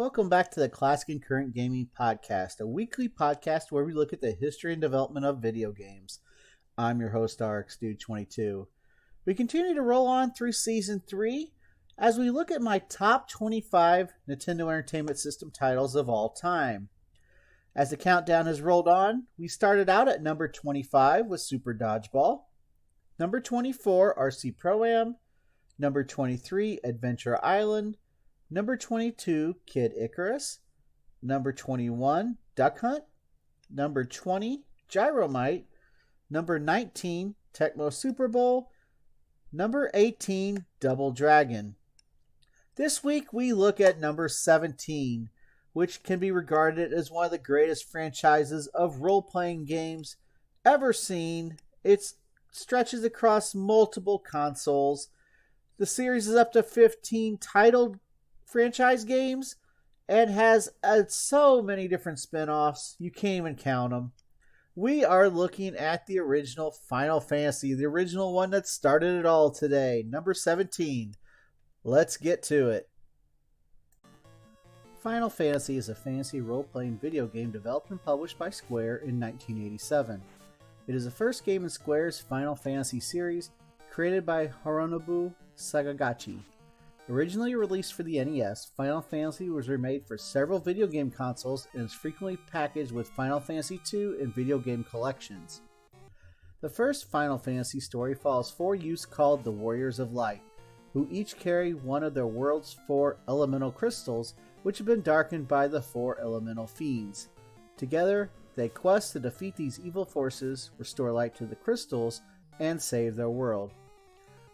Welcome back to the Classic and Current Gaming Podcast, a weekly podcast where we look at the history and development of video games. I'm your host, RxDude22. We continue to roll on through Season 3 as we look at my top 25 Nintendo Entertainment System titles of all time. As the countdown has rolled on, we started out at number 25 with Super Dodgeball, number 24, RC Pro-Am, number 23, Adventure Island, number 22, Kid Icarus. Number 21, Duck Hunt. Number 20, Gyromite. Number 19, Tecmo Super Bowl. Number 18, Double Dragon. This week we look at number 17, which can be regarded as one of the greatest franchises of role-playing games ever seen. It stretches across multiple consoles. The series is up to 15 titled franchise games and has so many different spin-offs you can't even count them. We are looking at the original Final Fantasy, the original one that started it all today, number 17. Let's get to it. Final Fantasy is a fantasy role-playing video game developed and published by Square in 1987. It is the first game in Square's Final Fantasy series, created by Hironobu Sagagachi. Originally released for the NES, Final Fantasy was remade for several video game consoles and is frequently packaged with Final Fantasy II and video game collections. The first Final Fantasy story follows four youths called the Warriors of Light, who each carry one of their world's four elemental crystals, which have been darkened by the four elemental fiends. Together, they quest to defeat these evil forces, restore light to the crystals, and save their world.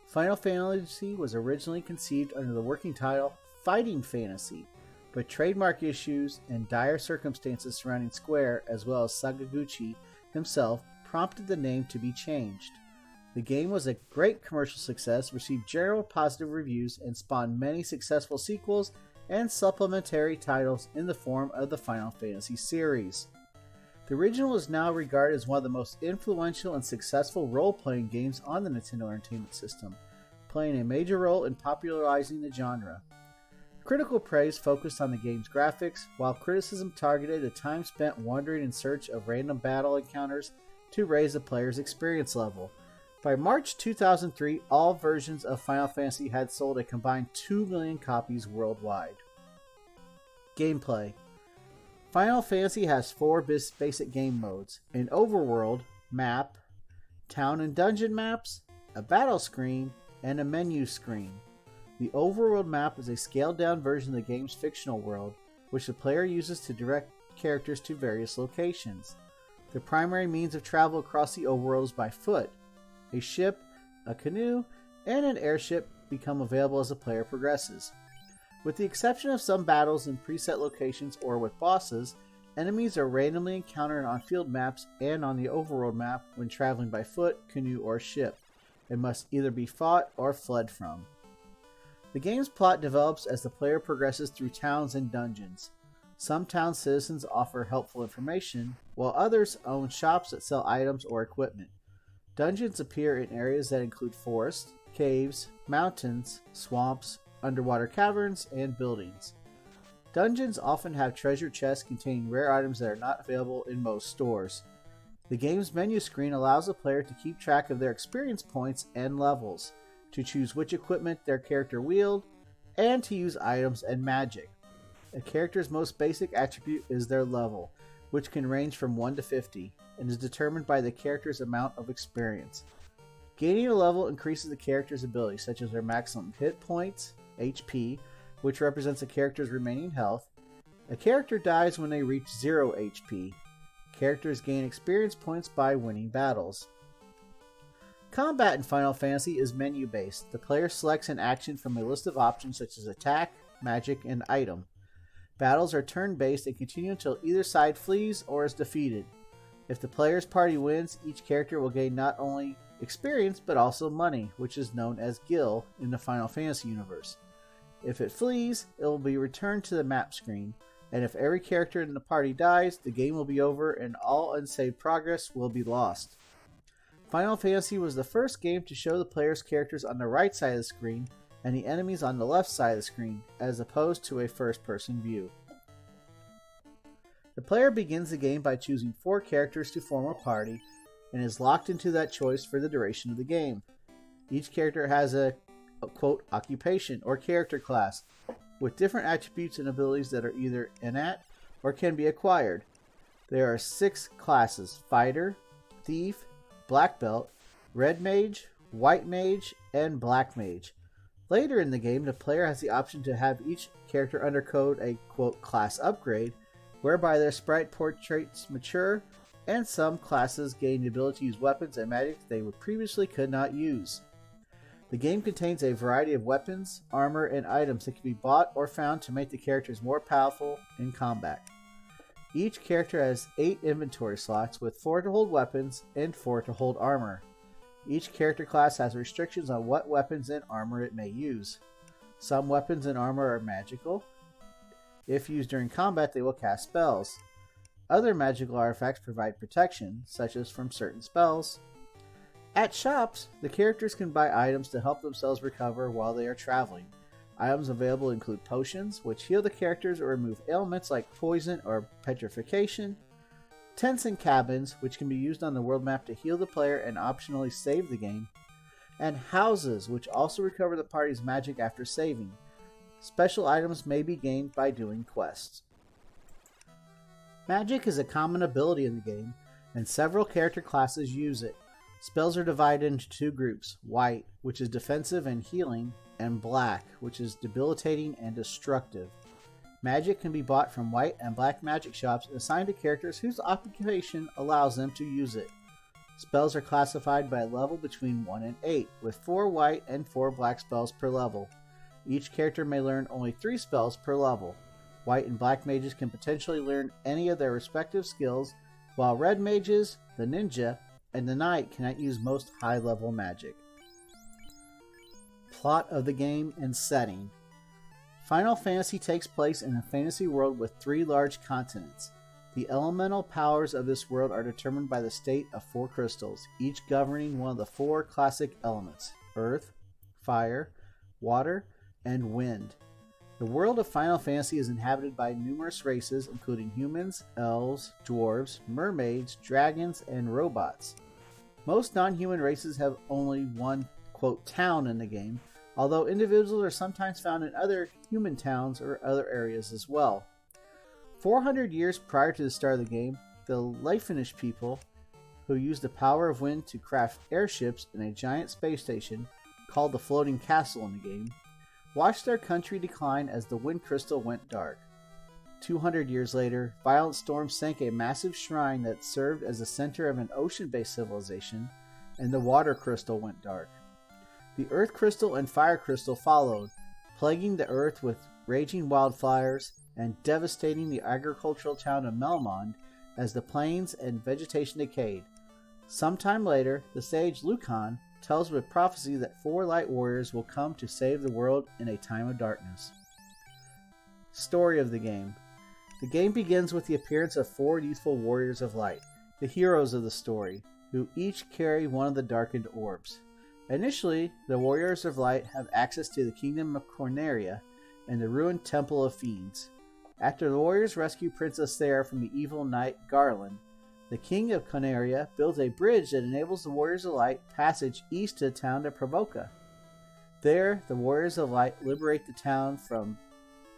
Final Fantasy was originally conceived under the working title Fighting Fantasy, but trademark issues and dire circumstances surrounding Square, as well as Sakaguchi himself, prompted the name to be changed. The game was a great commercial success, received general positive reviews, and spawned many successful sequels and supplementary titles in the form of the Final Fantasy series. The original is now regarded as one of the most influential and successful role-playing games on the Nintendo Entertainment System, playing a major role in popularizing the genre. Critical praise focused on the game's graphics, while criticism targeted the time spent wandering in search of random battle encounters to raise the player's experience level. By March 2003, all versions of Final Fantasy had sold a combined 2 million copies worldwide. Gameplay. Final Fantasy has four basic game modes: an overworld map, town and dungeon maps, a battle screen, and a menu screen. The overworld map is a scaled-down version of the game's fictional world, which the player uses to direct characters to various locations. The primary means of travel across the overworld is by foot. A ship, a canoe, and an airship become available as the player progresses. With the exception of some battles in preset locations or with bosses, enemies are randomly encountered on field maps and on the overworld map when traveling by foot, canoe, or ship, and must either be fought or fled from. The game's plot develops as the player progresses through towns and dungeons. Some town citizens offer helpful information, while others own shops that sell items or equipment. Dungeons appear in areas that include forests, caves, mountains, swamps, underwater caverns, and buildings. Dungeons often have treasure chests containing rare items that are not available in most stores. The game's menu screen allows the player to keep track of their experience points and levels, to choose which equipment their character wields, and to use items and magic. A character's most basic attribute is their level, which can range from 1 to 50, and is determined by the character's amount of experience. Gaining a level increases the character's abilities, such as their maximum hit points, HP, which represents a character's remaining health. A character dies when they reach 0 HP. Characters gain experience points by winning battles. Combat in Final Fantasy is menu-based. The player selects an action from a list of options such as attack, magic, and item. Battles are turn-based and continue until either side flees or is defeated. If the player's party wins, each character will gain not only experience but also money, which is known as gil in the Final Fantasy universe. If it flees, it will be returned to the map screen, and if every character in the party dies, the game will be over and all unsaved progress will be lost. Final Fantasy was the first game to show the player's characters on the right side of the screen and the enemies on the left side of the screen, as opposed to a first-person view. The player begins the game by choosing 4 characters to form a party, and is locked into that choice for the duration of the game. Each character has a quote, occupation or character class, with different attributes and abilities that are either innate or can be acquired. There are 6 classes: Fighter, Thief, Black Belt, Red Mage, White Mage, and Black Mage. Later in the game, the player has the option to have each character undergo a quote, class upgrade, whereby their sprite portraits mature, and some classes gain the ability to use weapons and magic they previously could not use. The game contains a variety of weapons, armor, and items that can be bought or found to make the characters more powerful in combat. Each character has 8 inventory slots, with 4 to hold weapons and 4 to hold armor. Each character class has restrictions on what weapons and armor it may use. Some weapons and armor are magical. If used during combat, they will cast spells. Other magical artifacts provide protection, such as from certain spells. At shops, the characters can buy items to help themselves recover while they are traveling. Items available include potions, which heal the characters or remove ailments like poison or petrification, tents and cabins, which can be used on the world map to heal the player and optionally save the game, and houses, which also recover the party's magic after saving. Special items may be gained by doing quests. Magic is a common ability in the game, and several character classes use it. Spells are divided into 2 groups: White, which is defensive and healing, and Black, which is debilitating and destructive. Magic can be bought from White and Black magic shops and assigned to characters whose occupation allows them to use it. Spells are classified by level between 1 and 8, with 4 White and 4 Black spells per level. Each character may learn only 3 spells per level. White and Black mages can potentially learn any of their respective skills, while Red mages, the ninja, and the knight cannot use most high-level magic. Plot of the game and setting. Final Fantasy takes place in a fantasy world with 3 large continents. The elemental powers of this world are determined by the state of 4 crystals, each governing one of the 4 classic elements: earth, fire, water, and wind. The world of Final Fantasy is inhabited by numerous races, including humans, elves, dwarves, mermaids, dragons, and robots. Most non-human races have only one, quote, town in the game, although individuals are sometimes found in other human towns or other areas as well. 400 years prior to the start of the game, the Leifinish people, who used the power of wind to craft airships in a giant space station called the Floating Castle in the game, watched their country decline as the wind crystal went dark. 200 years later, violent storms sank a massive shrine that served as the center of an ocean-based civilization, and the water crystal went dark. The earth crystal and fire crystal followed, plaguing the earth with raging wildfires and devastating the agricultural town of Melmond as the plains and vegetation decayed. Sometime later, the sage Lucan tells with prophecy that 4 light warriors will come to save the world in a time of darkness. Story of the game. The game begins with the appearance of 4 youthful warriors of light, the heroes of the story, who each carry one of the darkened orbs. Initially, the warriors of light have access to the kingdom of Corneria and the ruined temple of fiends. After the warriors rescue Princess Sarah from the evil knight Garland, the king of Corneria builds a bridge that enables the Warriors of Light passage east to the town of Provoca. There, the Warriors of Light liberate the town from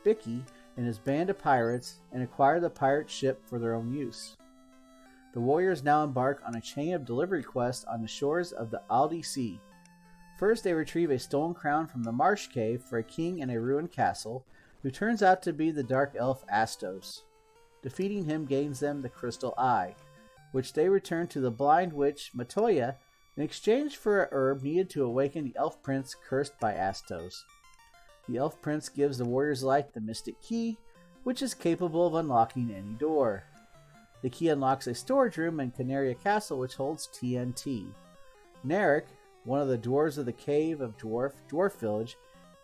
Bicky and his band of pirates and acquire the pirate ship for their own use. The warriors now embark on a chain of delivery quests on the shores of the Aldi Sea. First, they retrieve a stolen crown from the Marsh Cave for a king in a ruined castle, who turns out to be the dark elf Astos. Defeating him gains them the Crystal Eye, which they return to the blind witch Matoya in exchange for a herb needed to awaken the elf prince cursed by Astos. The elf prince gives the warriors of light the mystic key, which is capable of unlocking any door. The key unlocks a storage room in Canaria Castle which holds TNT. Narek, one of the dwarves of the Cave of Dwarf Village,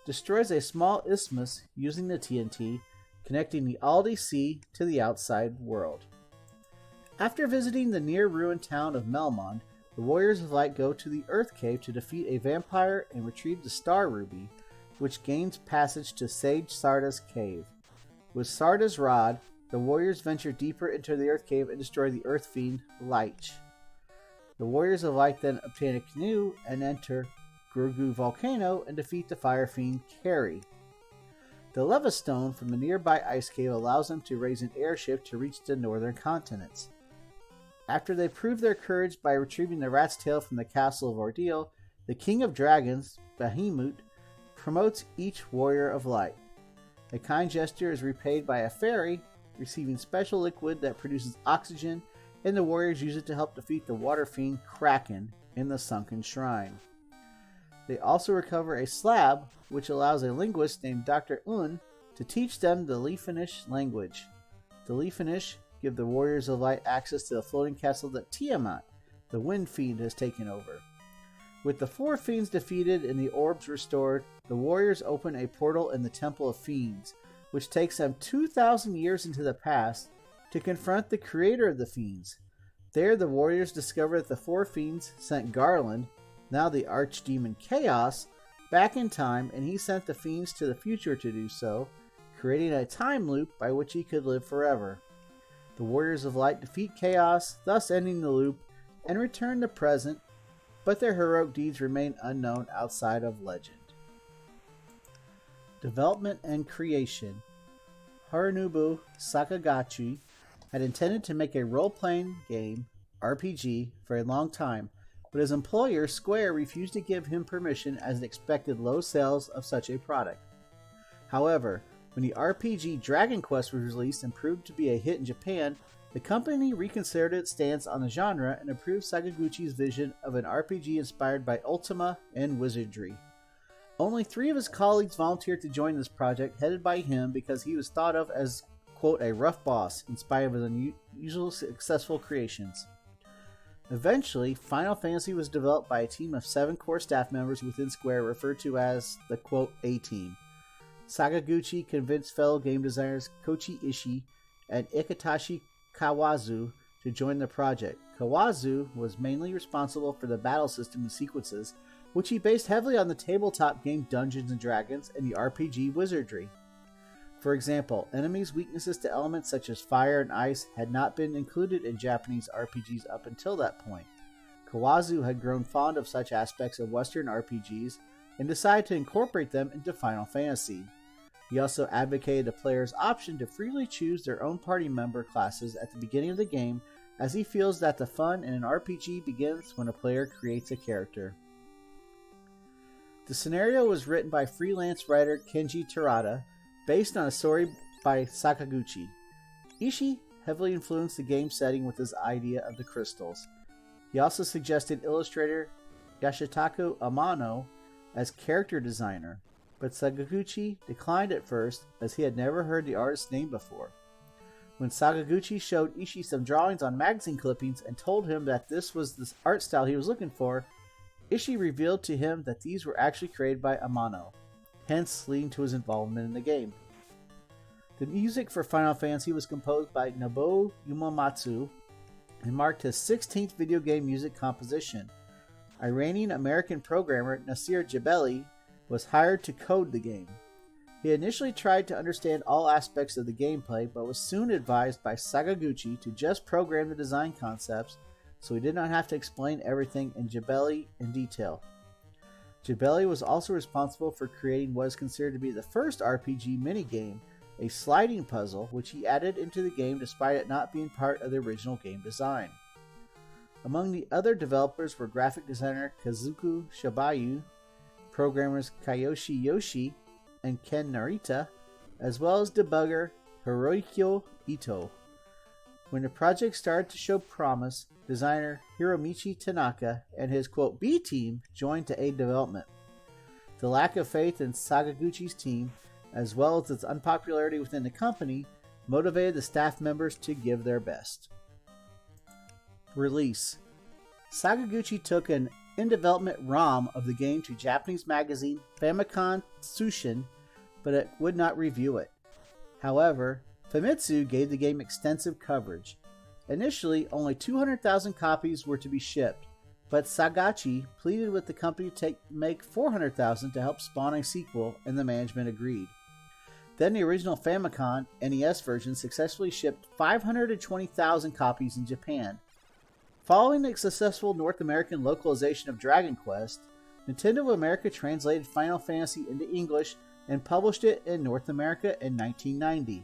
destroys a small isthmus using the TNT, connecting the Aldi Sea to the outside world. After visiting the near-ruined town of Melmond, the Warriors of Light go to the Earth Cave to defeat a vampire and retrieve the Star Ruby, which gains passage to Sage Sarda's cave. With Sarda's rod, the warriors venture deeper into the Earth Cave and destroy the Earth Fiend, Lich. The Warriors of Light then obtain a canoe and enter Gurgu Volcano and defeat the Fire Fiend, Carrie. The Leva Stone from the nearby ice cave allows them to raise an airship to reach the northern continents. After they prove their courage by retrieving the rat's tail from the Castle of Ordeal, the King of Dragons, Bahamut, promotes each Warrior of Light. A kind gesture is repaid by a fairy, receiving special liquid that produces oxygen, and the warriors use it to help defeat the water fiend Kraken in the sunken shrine. They also recover a slab, which allows a linguist named Dr. Un to teach them the Leafinish language. The Leafinish give the Warriors of Light access to the floating castle that Tiamat, the Wind Fiend, has taken over. With the 4 fiends defeated and the orbs restored, the warriors open a portal in the Temple of Fiends, which takes them 2,000 years into the past to confront the creator of the fiends. There, the warriors discover that the 4 fiends sent Garland, now the archdemon Chaos, back in time, and he sent the fiends to the future to do so, creating a time loop by which he could live forever. The Warriors of Light defeat Chaos, thus ending the loop, and return to present, but their heroic deeds remain unknown outside of legend. Development and creation. Harunobu Sakaguchi had intended to make a role-playing game, RPG, for a long time, but his employer, Square, refused to give him permission as it expected low sales of such a product. However, when the RPG Dragon Quest was released and proved to be a hit in Japan, the company reconsidered its stance on the genre and approved Sakaguchi's vision of an RPG inspired by Ultima and wizardry. Only 3 of his colleagues volunteered to join this project, headed by him because he was thought of as, quote, a rough boss in spite of his unusual successful creations. Eventually, Final Fantasy was developed by a team of 7 core staff members within Square referred to as the, quote, A-Team. Sakaguchi convinced fellow game designers Koichi Ishii and Ikitashi Kawazu to join the project. Kawazu was mainly responsible for the battle system and sequences, which he based heavily on the tabletop game Dungeons & Dragons and the RPG wizardry. For example, enemies' weaknesses to elements such as fire and ice had not been included in Japanese RPGs up until that point. Kawazu had grown fond of such aspects of Western RPGs and decided to incorporate them into Final Fantasy. He also advocated the player's option to freely choose their own party member classes at the beginning of the game, as he feels that the fun in an RPG begins when a player creates a character. The scenario was written by freelance writer Kenji Terada, based on a story by Sakaguchi. Ishii heavily influenced the game setting with his idea of the crystals. He also suggested illustrator Yoshitaka Amano as character designer, but Sakaguchi declined at first as he had never heard the artist's name before. When Sakaguchi showed Ishii some drawings on magazine clippings and told him that this was the art style he was looking for, Ishii revealed to him that these were actually created by Amano, hence leading to his involvement in the game. The music for Final Fantasy was composed by Nobuo Uematsu and marked his 16th video game music composition. Iranian-American programmer Nasir Jebeli was hired to code the game. He initially tried to understand all aspects of the gameplay, but was soon advised by Sakaguchi to just program the design concepts, so he did not have to explain everything in Jebeli in detail. Jebeli was also responsible for creating what is considered to be the first RPG minigame, a sliding puzzle, which he added into the game despite it not being part of the original game design. Among the other developers were graphic designer Kazuku Shibayu, programmers Kiyoshi Yoshi and Ken Narita, as well as debugger Hiroyuki Ito. When the project started to show promise, designer Hiromichi Tanaka and his, quote, B team joined to aid development. The lack of faith in Sakaguchi's team, as well as its unpopularity within the company, motivated the staff members to give their best. Release. Sakaguchi took an in-development ROM of the game to Japanese magazine Famicom Tsushin, but it would not review it. However, Famitsu gave the game extensive coverage. Initially, only 200,000 copies were to be shipped, but Sagachi pleaded with the company to make $400,000 to help spawn a sequel, and the management agreed. Then the original Famicom NES version successfully shipped 520,000 copies in Japan. Following the successful North American localization of Dragon Quest, Nintendo of America translated Final Fantasy into English and published it in North America in 1990.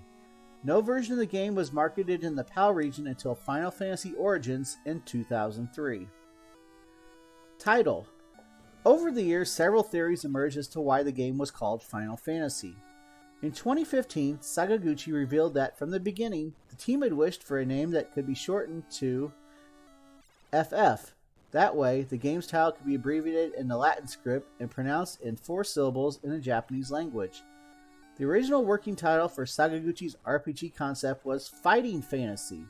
No version of the game was marketed in the PAL region until Final Fantasy Origins in 2003. Title. Over the years, several theories emerged as to why the game was called Final Fantasy. In 2015, Sakaguchi revealed that from the beginning, the team had wished for a name that could be shortened to FF. That way, the game's title could be abbreviated in the Latin script and pronounced in 4 syllables in the Japanese language. The original working title for Sakaguchi's RPG concept was Fighting Fantasy,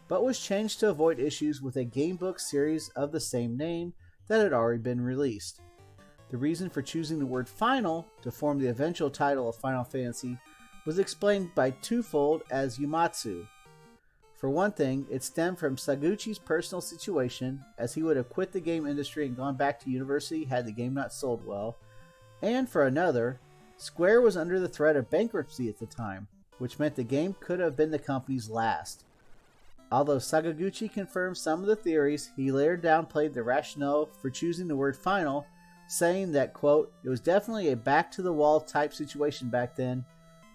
but was changed to avoid issues with a gamebook series of the same name that had already been released. The reason for choosing the word final to form the eventual title of Final Fantasy was explained by twofold as Yumatsu. For one thing, it stemmed from Sakaguchi's personal situation, as he would have quit the game industry and gone back to university had the game not sold well, and for another, Square was under the threat of bankruptcy at the time, which meant the game could have been the company's last. Although Sakaguchi confirmed some of the theories, he later downplayed the rationale for choosing the word final, saying that, quote, it was definitely a back-to-the-wall type situation back then,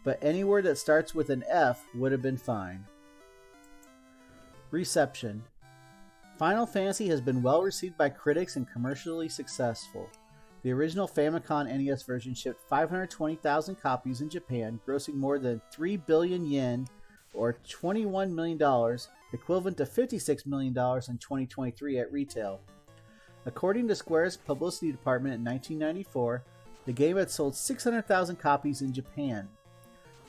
but any word that starts with an F would have been fine. Reception. Final Fantasy has been well received by critics and commercially successful. The original Famicom NES version shipped 520,000 copies in Japan, grossing more than 3 billion yen, or $21 million, equivalent to $56 million in 2023 at retail. According to Square's publicity department in 1994, the game had sold 600,000 copies in Japan.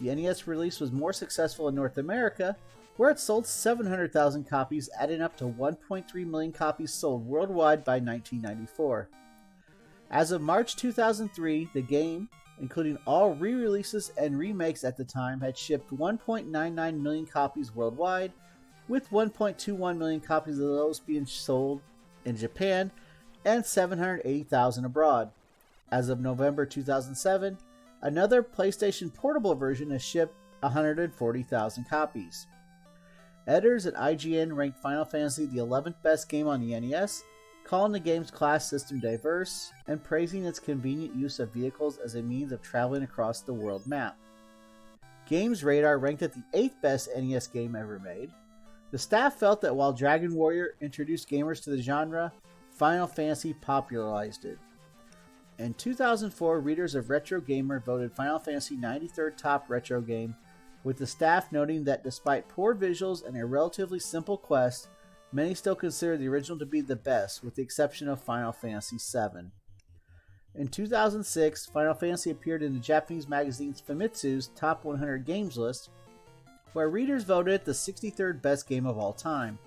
The NES release was more successful in North America, where it sold 700,000 copies, adding up to 1.3 million copies sold worldwide by 1994. As of March 2003, the game, including all re-releases and remakes at the time, had shipped 1.99 million copies worldwide, with 1.21 million copies of those being sold in Japan and 780,000 abroad. As of November 2007, another PlayStation Portable version has shipped 140,000 copies. Editors at IGN ranked Final Fantasy the 11th best game on the NES, calling the game's class system diverse, and praising its convenient use of vehicles as a means of traveling across the world map. Games Radar ranked it the 8th best NES game ever made. The staff felt that while Dragon Warrior introduced gamers to the genre, Final Fantasy popularized it. In 2004, readers of Retro Gamer voted Final Fantasy 93rd top retro game, with the staff noting that despite poor visuals and a relatively simple quest, many still consider the original to be the best, with the exception of Final Fantasy VII. In 2006, Final Fantasy appeared in the Japanese magazine Famitsu's Top 100 Games list, where readers voted it the 63rd best game of all time.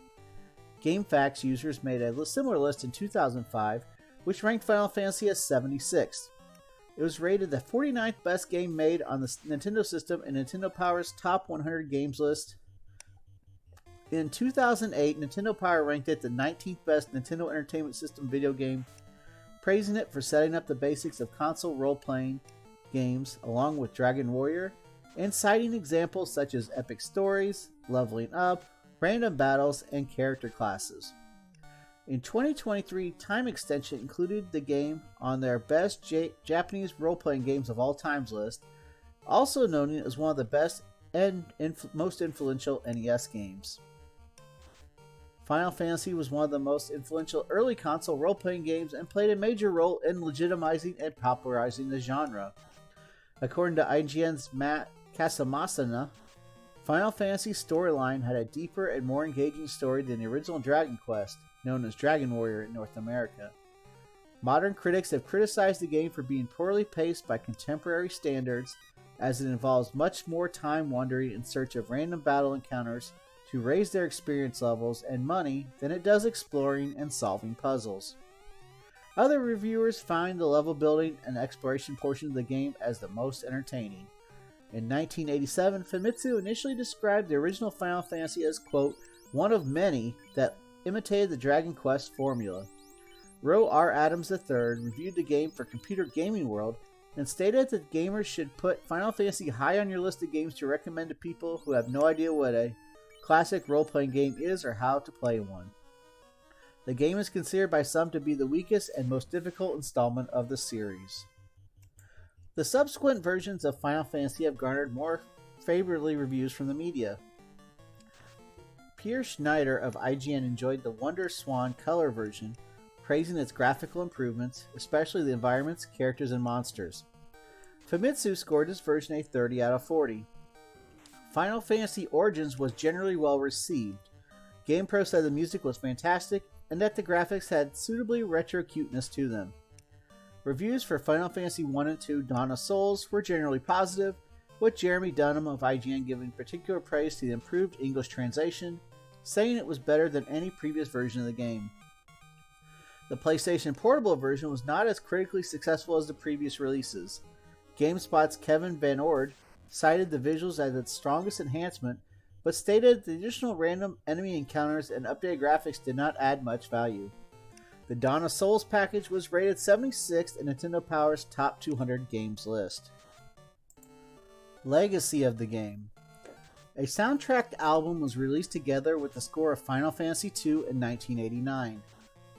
GameFAQs users made a similar list in 2005, which ranked Final Fantasy as 76th. It was rated the 49th best game made on the Nintendo system in Nintendo Power's Top 100 Games list. In 2008, Nintendo Power ranked it the 19th best Nintendo Entertainment System video game, praising it for setting up the basics of console role-playing games along with Dragon Warrior, and citing examples such as epic stories, leveling up, random battles, and character classes. In 2023, Time Extension included the game on their best Japanese role-playing games of all times list, also noting it as one of the best and most influential NES games. Final Fantasy was one of the most influential early console role-playing games and played a major role in legitimizing and popularizing the genre. According to IGN's Matt Casamasana, Final Fantasy's storyline had a deeper and more engaging story than the original Dragon Quest, known as Dragon Warrior in North America. Modern critics have criticized the game for being poorly paced by contemporary standards, as it involves much more time wandering in search of random battle encounters to raise their experience levels and money than it does exploring and solving puzzles. Other reviewers find the level building and exploration portion of the game as the most entertaining. In 1987, Famitsu initially described the original Final Fantasy as, quote, one of many that imitated the Dragon Quest formula. Roe R. Adams III reviewed the game for Computer Gaming World and stated that gamers should put Final Fantasy high on your list of games to recommend to people who have no idea what a classic role-playing game is or how to play one. The game is considered by some to be the weakest and most difficult installment of the series. The subsequent versions of Final Fantasy have garnered more favorably reviews from the media. Pierre Schneider of IGN enjoyed the Wonder Swan color version, praising its graphical improvements, especially the environments, characters, and monsters. Famitsu scored this version a 30 out of 40. Final Fantasy Origins was generally well received. GamePro said the music was fantastic and that the graphics had suitably retro cuteness to them. Reviews for Final Fantasy 1 and 2 Dawn of Souls were generally positive, with Jeremy Dunham of IGN giving particular praise to the improved English translation, saying it was better than any previous version of the game. The PlayStation Portable version was not as critically successful as the previous releases. GameSpot's Kevin Van Ord cited the visuals as its strongest enhancement, but stated the additional random enemy encounters and updated graphics did not add much value. The Dawn of Souls package was rated 76th in Nintendo Power's Top 200 Games list. Legacy of the game. A soundtracked album was released together with the score of Final Fantasy II in 1989.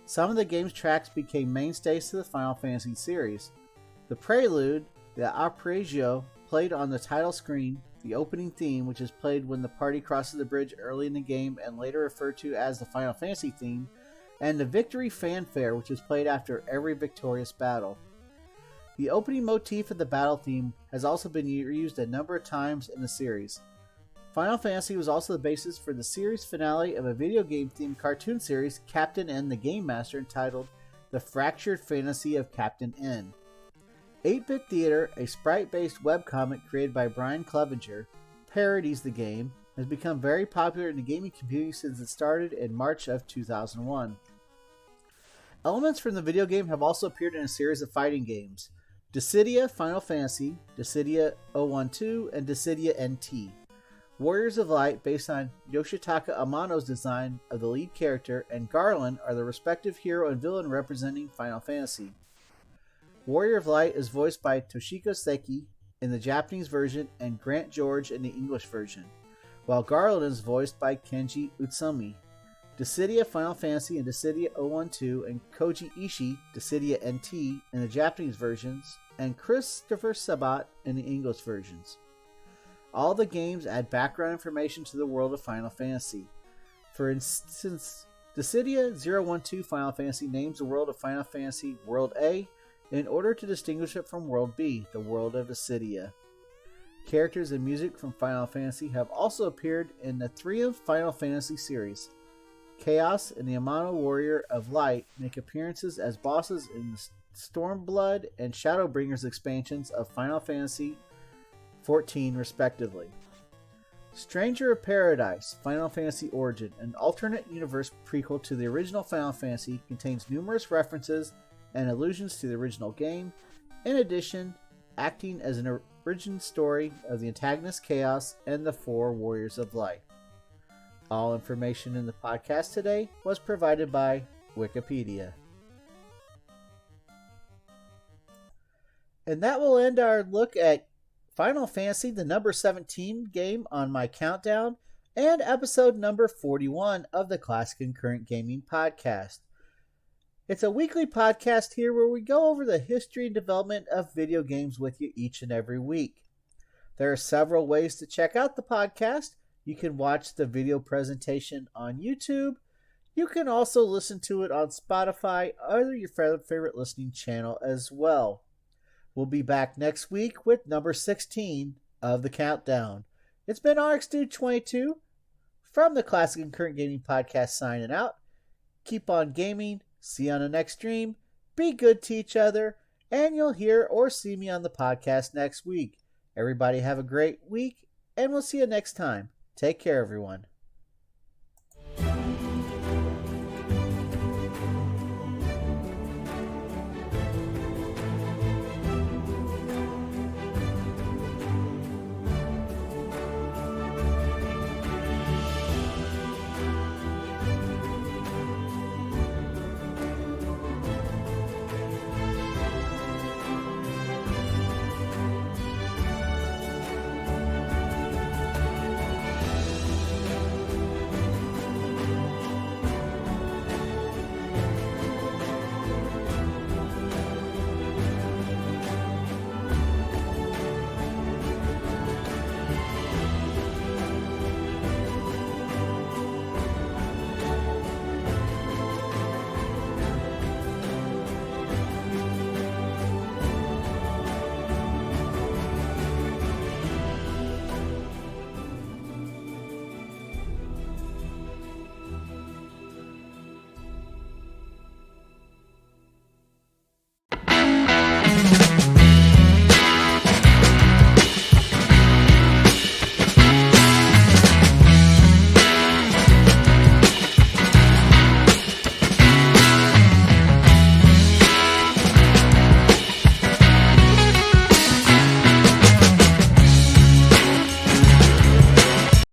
Some of the game's tracks became mainstays to the Final Fantasy series. The prelude, the Arpeggio, played on the title screen, the opening theme, which is played when the party crosses the bridge early in the game and later referred to as the Final Fantasy theme, and the Victory Fanfare, which is played after every victorious battle. The opening motif of the battle theme has also been reused a number of times in the series. Final Fantasy was also the basis for the series finale of a video game-themed cartoon series, Captain N the Game Master, entitled The Fractured Fantasy of Captain N. 8-Bit Theater, a sprite-based webcomic created by Brian Clevenger, parodies the game and has become very popular in the gaming community since it started in March of 2001. Elements from the video game have also appeared in a series of fighting games: Dissidia Final Fantasy, Dissidia 012, and Dissidia NT. Warriors of Light, based on Yoshitaka Amano's design of the lead character, and Garland are the respective hero and villain representing Final Fantasy. Warrior of Light is voiced by Toshiko Seki in the Japanese version and Grant George in the English version, while Garland is voiced by Kenji Utsumi. Dissidia Final Fantasy and Dissidia 012 and Koji Ishii, Dissidia NT in the Japanese versions, and Christopher Sabat in the English versions. All the games add background information to the world of Final Fantasy. For instance, Dissidia 012 Final Fantasy names the world of Final Fantasy World A in order to distinguish it from World B, the world of Dissidia. Characters and music from Final Fantasy have also appeared in the Triumph Final Fantasy series. Chaos and the Amano Warrior of Light make appearances as bosses in the Stormblood and Shadowbringers expansions of Final Fantasy XIV, respectively. Stranger of Paradise Final Fantasy Origin, an alternate universe prequel to the original Final Fantasy, contains numerous references and allusions to the original game, in addition, acting as an origin story of the antagonist Chaos and the 4 Warriors of Light. All information in the podcast today was provided by Wikipedia. And that will end our look at Final Fantasy, the number 17 game on my countdown, and episode number 41 of the Classic and Current Gaming Podcast. It's a weekly podcast here where we go over the history and development of video games with you each and every week. There are several ways to check out the podcast. You can watch the video presentation on YouTube. You can also listen to it on Spotify or your favorite listening channel as well. We'll be back next week with number 16 of the countdown. It's been RxDude22 from the Classic and Current Gaming Podcast signing out. Keep on gaming. See you on the next stream. Be good to each other. And you'll hear or see me on the podcast next week. Everybody have a great week, and we'll see you next time. Take care, everyone.